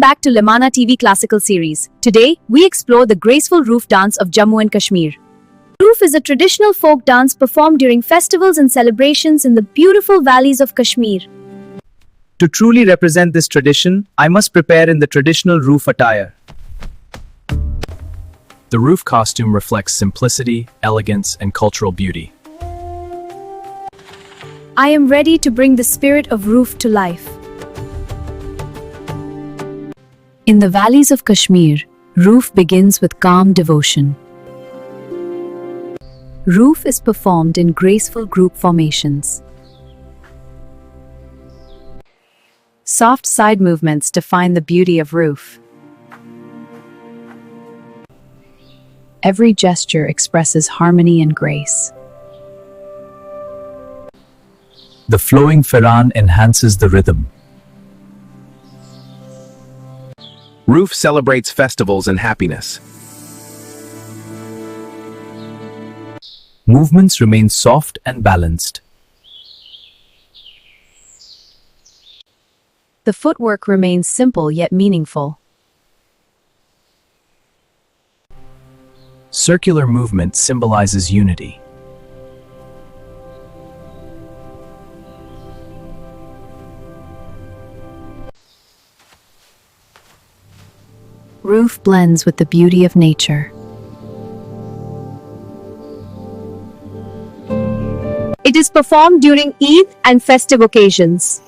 back to LemanaTV classical series. Today, we explore the graceful Rouf dance of Jammu and Kashmir. Rouf is a traditional folk dance performed during festivals and celebrations in the beautiful valleys of Kashmir. To truly represent this tradition, I must prepare in the traditional Rouf attire. The Rouf costume reflects simplicity, elegance, and cultural beauty. I am ready to bring the spirit of Rouf to life. In the valleys of Kashmir, Rouf begins with calm devotion. Rouf is performed in graceful group formations. Soft side movements define the beauty of Rouf. Every gesture expresses harmony and grace. The flowing Faran enhances the rhythm. Rouf celebrates festivals and happiness. Movements remain soft and balanced. The footwork remains simple yet meaningful. Circular movement symbolizes unity. Rouf blends with the beauty of nature. It is performed during Eid and festive occasions.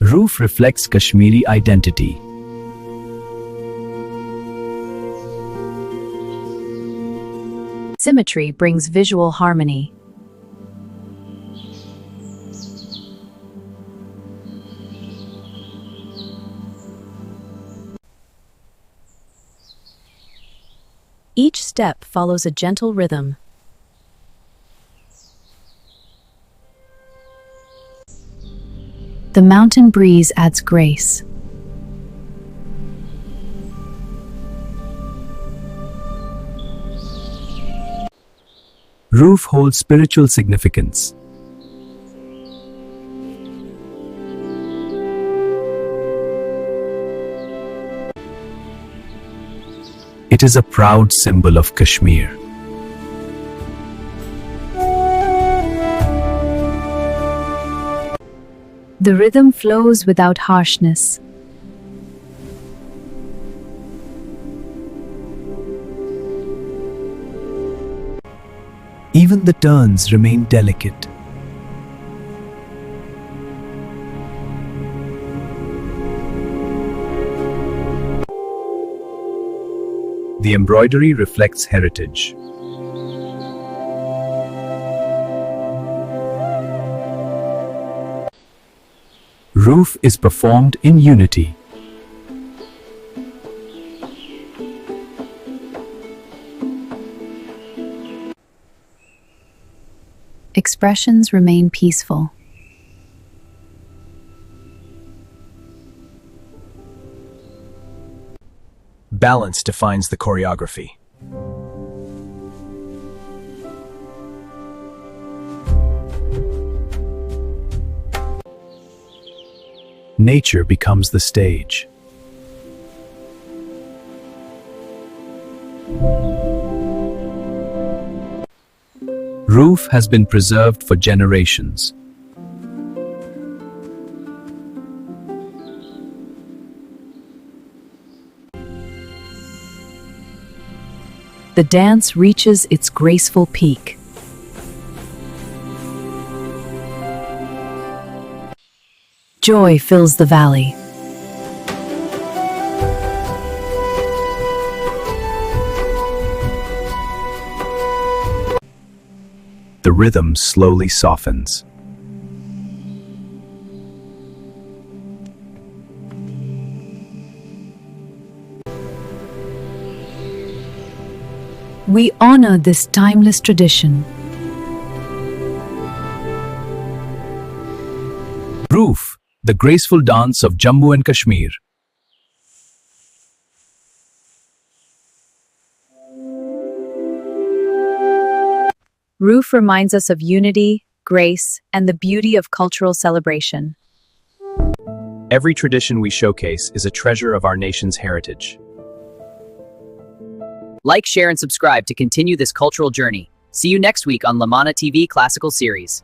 Rouf reflects Kashmiri identity. Symmetry brings visual harmony. Each step follows a gentle rhythm. The mountain breeze adds grace. Rouf holds spiritual significance. It is a proud symbol of Kashmir. The rhythm flows without harshness. Even the turns remain delicate. The embroidery reflects heritage. Rouf is performed in unity. Expressions remain peaceful. Balance defines the choreography. Nature becomes the stage. Rouf has been preserved for generations. The dance reaches its graceful peak. Joy fills the valley. The rhythm slowly softens. We honor this timeless tradition. Rouf, the graceful dance of Jammu and Kashmir. Rouf reminds us of unity, grace, and the beauty of cultural celebration. Every tradition we showcase is a treasure of our nation's heritage. Like, share, and subscribe to continue this cultural journey. See you next week on LemanaTV Classical Series.